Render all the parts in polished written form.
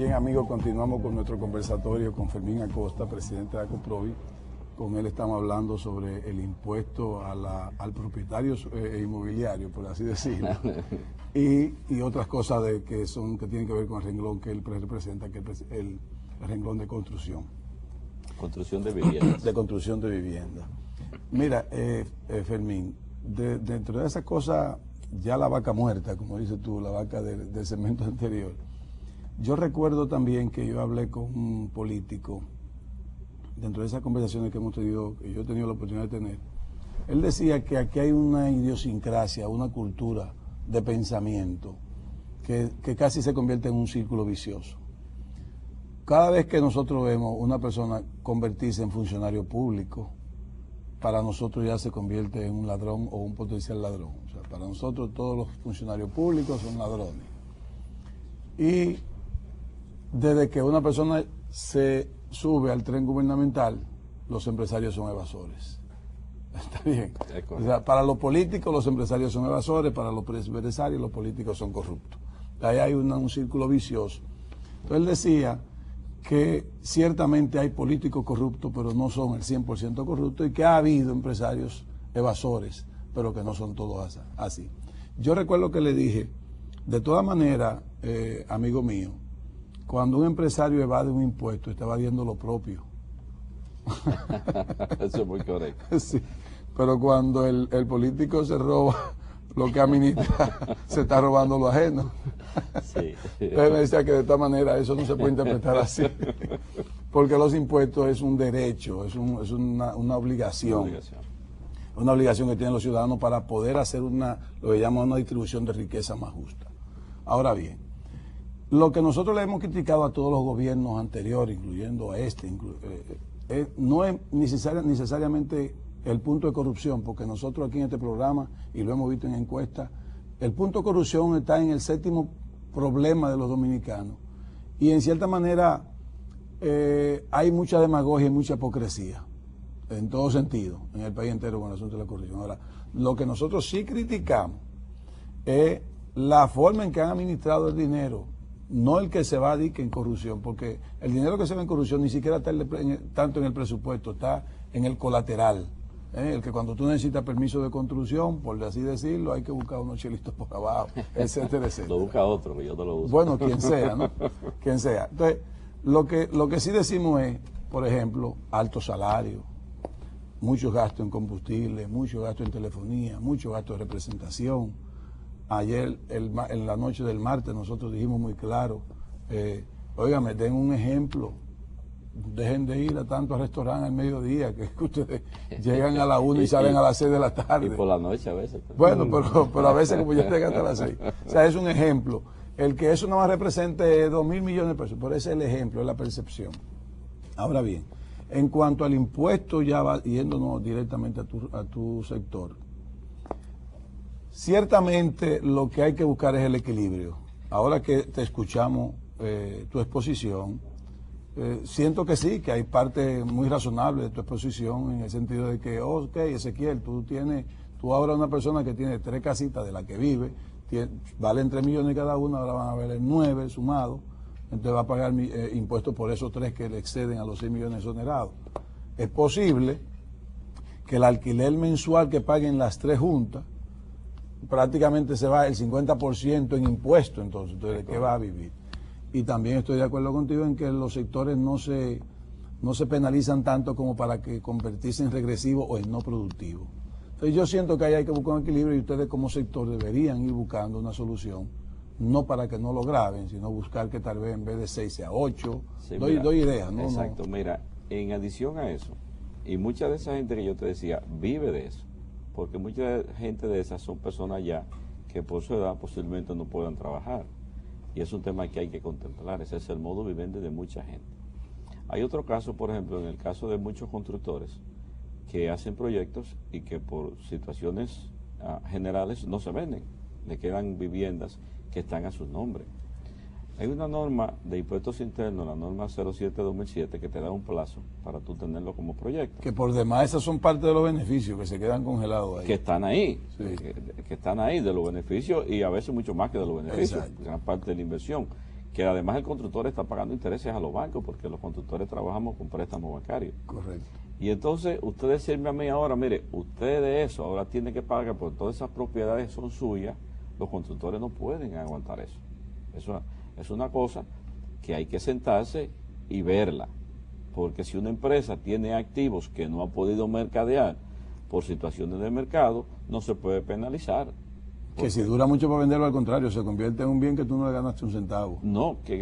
Bien, amigos, continuamos con nuestro conversatorio con Fermín Acosta, presidente de ACOPROVI. Con él estamos hablando sobre el impuesto al propietario inmobiliario, por así decirlo, y otras cosas que tienen que ver con el renglón que él representa, que es el renglón de construcción. Construcción de viviendas. De construcción de viviendas. Mira, Fermín, dentro de esas cosas, ya la vaca muerta, como dices tú, la vaca del segmento anterior, yo recuerdo también que yo hablé con un político, dentro de esas conversaciones que hemos tenido, que yo he tenido la oportunidad de tener, él decía que aquí hay una idiosincrasia, una cultura de pensamiento que casi se convierte en un círculo vicioso. Cada vez que nosotros vemos una persona convertirse en funcionario público, para nosotros ya se convierte en un ladrón o un potencial ladrón. O sea, para nosotros todos los funcionarios públicos son ladrones. Y desde que una persona se sube al tren gubernamental, los empresarios son evasores. Está bien. O sea, para los políticos los empresarios son evasores, para los empresarios los políticos son corruptos. Ahí hay un círculo vicioso. Entonces él decía que ciertamente hay políticos corruptos, pero no son el 100% corruptos, y que ha habido empresarios evasores, pero que no son todos así. Yo recuerdo que le dije, de todas maneras, amigo mío, cuando un empresario evade un impuesto, está evadiendo lo propio. Eso es muy correcto. Sí, pero cuando el político se roba lo que administra, se está robando lo ajeno. Sí. Entonces me decía que de esta manera eso no se puede interpretar así, porque los impuestos es un derecho, es una obligación. Una obligación que tienen los ciudadanos para poder hacer lo que llaman una distribución de riqueza más justa. Ahora bien, lo que nosotros le hemos criticado a todos los gobiernos anteriores, incluyendo a este, no es necesariamente el punto de corrupción, porque nosotros aquí en este programa, y lo hemos visto en encuestas, el punto de corrupción está en el séptimo problema de los dominicanos. Y en cierta manera hay mucha demagogia y mucha hipocresía, en todo sentido, en el país entero con el asunto de la corrupción. Ahora, lo que nosotros sí criticamos es la forma en que han administrado el dinero, no el que se va a decir en corrupción, porque el dinero que se va en corrupción ni siquiera está tanto en el presupuesto, está en el colateral. El que cuando tú necesitas permiso de construcción, por así decirlo, hay que buscar unos chelitos por abajo, etcétera, etcétera. Lo busca otro, que yo te lo uso. Bueno, quien sea, ¿no? Quien sea. Entonces, lo que sí decimos es, por ejemplo, alto salario, muchos gastos en combustible, muchos gastos en telefonía, muchos gastos de representación. Ayer, en la noche del martes, nosotros dijimos muy claro, óigame, den un ejemplo, dejen de ir a tantos restaurantes al mediodía, que ustedes llegan a la 1 y salen a las 6 de la tarde. Y por la noche a veces. Bueno, pero a veces como ya llegan hasta las 6. O sea, es un ejemplo. El que eso nada más represente 2.000 millones de pesos, pero ese es el ejemplo, es la percepción. Ahora bien, en cuanto al impuesto, ya va yéndonos directamente a tu sector, ciertamente lo que hay que buscar es el equilibrio. Ahora que te escuchamos tu exposición, siento que sí, que hay parte muy razonable de tu exposición en el sentido de que, ok, Ezequiel, tú ahora una persona que tiene 3 casitas de la que vive, valen 3 millones cada una, ahora van a valer 9 sumados, entonces va a pagar impuestos por esos 3 que le exceden a los 6 millones exonerados. Es posible que el alquiler mensual que paguen las 3 juntas, prácticamente se va el 50% en impuestos, entonces, ¿de qué va a vivir? Y también estoy de acuerdo contigo en que los sectores no se penalizan tanto como para que convertirse en regresivo o en no productivo. Entonces yo siento que ahí hay que buscar un equilibrio y ustedes como sector deberían ir buscando una solución, no para que no lo graben, sino buscar que tal vez en vez de 6 sea 8. Sí, doy ideas, ¿no? Exacto, mira, en adición a eso, y mucha de esa gente que yo te decía vive de eso, porque mucha gente de esas son personas ya que por su edad posiblemente no puedan trabajar. Y es un tema que hay que contemplar, ese es el modo vivendi de mucha gente. Hay otro caso, por ejemplo, en el caso de muchos constructores que hacen proyectos y que por situaciones generales no se venden, le quedan viviendas que están a su nombre. Hay una norma de impuestos internos, la norma 07-2007, que te da un plazo para tú tenerlo como proyecto. Que por demás esas son parte de los beneficios que se quedan congelados ahí. Que están ahí, sí. que están ahí de los beneficios y a veces mucho más que de los beneficios, gran parte de la inversión, que además el constructor está pagando intereses a los bancos porque los constructores trabajamos con préstamos bancarios. Correcto. Y entonces usted decirme a mí ahora, mire, usted de eso ahora tiene que pagar por todas esas propiedades son suyas, los constructores no pueden aguantar eso. Eso es una cosa que hay que sentarse y verla, porque si una empresa tiene activos que no ha podido mercadear por situaciones de mercado, no se puede penalizar. Que si dura mucho para venderlo, al contrario, se convierte en un bien que tú no le ganaste un centavo. No, que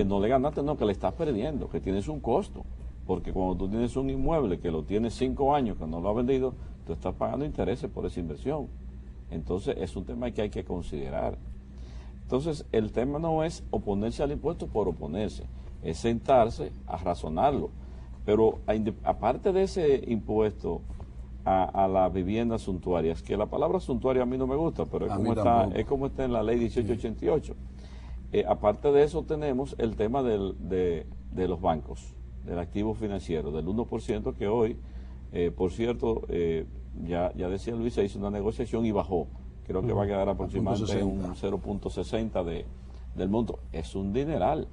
no le ganaste, no, que le estás perdiendo, que tienes un costo. Porque cuando tú tienes un inmueble que lo tienes 5 años, que no lo has vendido, tú estás pagando intereses por esa inversión. Entonces es un tema que hay que considerar. Entonces el tema no es oponerse al impuesto por oponerse, es sentarse a razonarlo. Pero aparte de ese impuesto a las viviendas suntuarias, que la palabra suntuaria a mí no me gusta, pero es como está en la ley 1888. Aparte de eso tenemos el tema de los bancos, del activo financiero, del 1% que hoy, por cierto, ya decía Luis, se hizo una negociación y bajó. Creo que va a quedar aproximadamente un 0.60 del monto. Es un dineral.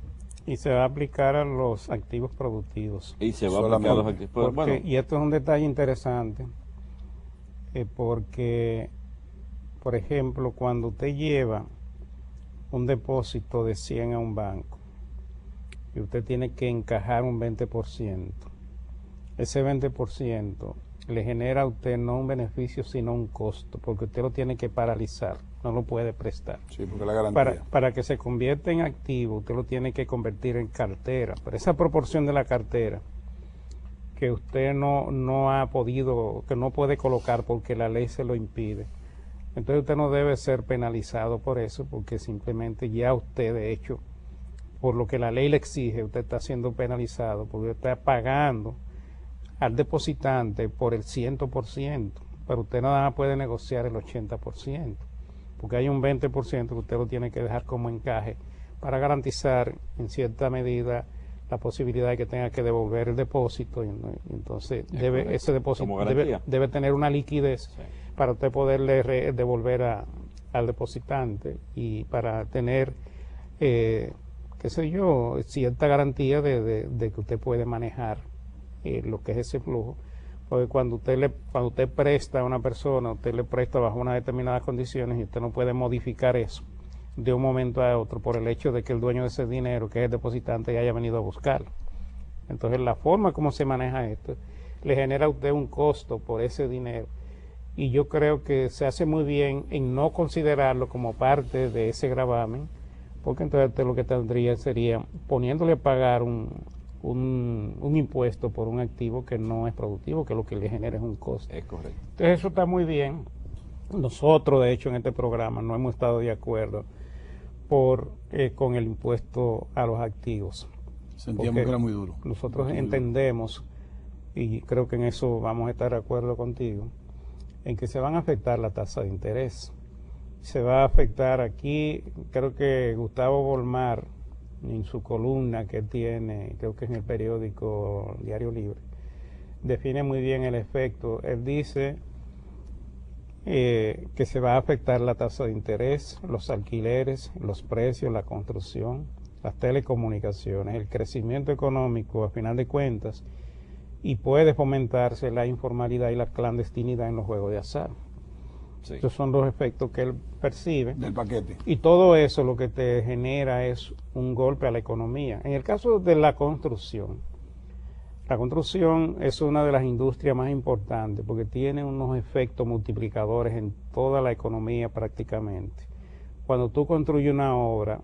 Y se va a aplicar a los activos productivos. Y se va a aplicar a los activos productivos. Y esto es un detalle interesante, porque, por ejemplo, cuando usted lleva un depósito de 100 a un banco, y usted tiene que encajar un 20%, ese 20% le genera a usted no un beneficio sino un costo, porque usted lo tiene que paralizar, no lo puede prestar. Sí, porque la garantía. Para que se convierta en activo, usted lo tiene que convertir en cartera, pero esa proporción de la cartera que usted no ha podido, que no puede colocar porque la ley se lo impide, entonces usted no debe ser penalizado por eso, porque simplemente ya usted, de hecho, por lo que la ley le exige, usted está siendo penalizado, porque usted está pagando al depositante por el 100%, pero usted nada más puede negociar el 80%, porque hay un 20% que usted lo tiene que dejar como encaje para garantizar en cierta medida la posibilidad de que tenga que devolver el depósito, y entonces ese depósito debe tener una liquidez, sí, para usted poderle devolver al depositante y para tener qué sé yo, cierta garantía de que usted puede manejar lo que es ese flujo, porque cuando usted presta a una persona, usted le presta bajo unas determinadas condiciones y usted no puede modificar eso de un momento a otro por el hecho de que el dueño de ese dinero, que es el depositante, ya haya venido a buscarlo. Entonces la forma como se maneja esto le genera a usted un costo por ese dinero, y yo creo que se hace muy bien en no considerarlo como parte de ese gravamen, porque entonces usted lo que tendría sería poniéndole a pagar un impuesto por un activo que no es productivo, que lo que le genera es un costo. Es correcto. Entonces eso está muy bien. Nosotros, de hecho, en este programa no hemos estado de acuerdo con el impuesto a los activos. Sentíamos que era muy duro. Nosotros entendemos, y creo que en eso vamos a estar de acuerdo contigo, en que se van a afectar la tasa de interés. Se va a afectar aquí, creo que Gustavo Bolmar, en su columna que tiene, creo que en el periódico Diario Libre, define muy bien el efecto. Él dice que se va a afectar la tasa de interés, los alquileres, los precios, la construcción, las telecomunicaciones, el crecimiento económico a final de cuentas, y puede fomentarse la informalidad y la clandestinidad en los juegos de azar. Sí. Esos son los efectos que él percibe del paquete. Y todo eso lo que te genera es un golpe a la economía. En el caso de la construcción es una de las industrias más importantes porque tiene unos efectos multiplicadores en toda la economía prácticamente. Cuando tú construyes una obra,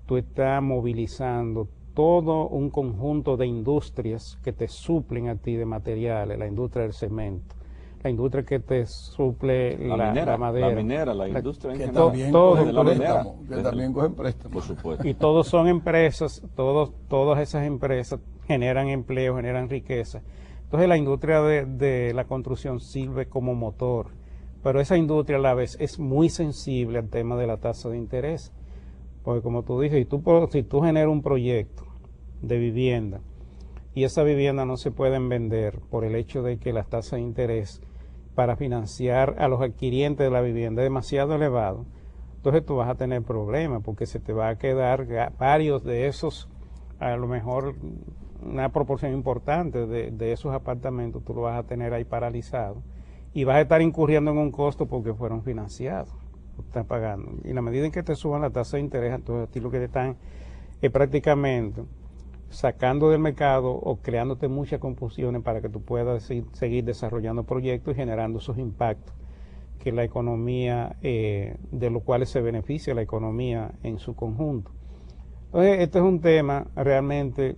tú estás movilizando todo un conjunto de industrias que te suplen a ti de materiales, la industria del cemento, la industria que te suple la madera, la industria en general, que también cogen préstamos, por supuesto. Y todos son empresas, todas esas empresas generan empleo, generan riqueza. Entonces la industria de la construcción sirve como motor, pero esa industria a la vez es muy sensible al tema de la tasa de interés, porque como tú dices, si tú generas un proyecto de vivienda y esa vivienda no se pueden vender por el hecho de que las tasas de interés para financiar a los adquirientes de la vivienda es demasiado elevado, entonces tú vas a tener problemas porque se te va a quedar varios de esos, a lo mejor una proporción importante de esos apartamentos tú lo vas a tener ahí paralizado y vas a estar incurriendo en un costo porque fueron financiados, estás pagando. Y en la medida en que te suban la tasa de interés, entonces a ti lo que te están es prácticamente sacando del mercado o creándote muchas confusiones para que tú puedas seguir desarrollando proyectos y generando esos impactos que la economía, de los cuales se beneficia la economía en su conjunto. Entonces, este es un tema realmente,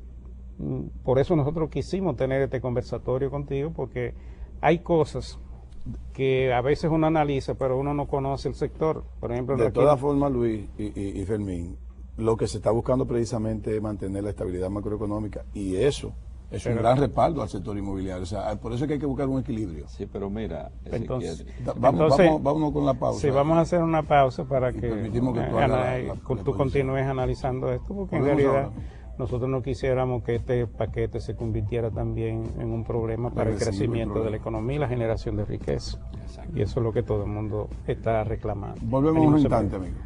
por eso nosotros quisimos tener este conversatorio contigo, porque hay cosas que a veces uno analiza, pero uno no conoce el sector. Por ejemplo, de todas formas, Luis y Fermín, lo que se está buscando precisamente es mantener la estabilidad macroeconómica, y eso es un gran respaldo al sector inmobiliario. O sea, por eso es que hay que buscar un equilibrio. Sí, pero mira, entonces, vamos con la pausa. Sí, vamos a hacer una pausa para que permitimos que tú continúes analizando esto, porque en realidad nosotros no quisiéramos que este paquete se convirtiera también en un problema para el crecimiento de la economía y la generación de riqueza. Exacto. Y eso es lo que todo el mundo está reclamando. Volvemos un instante, amigos.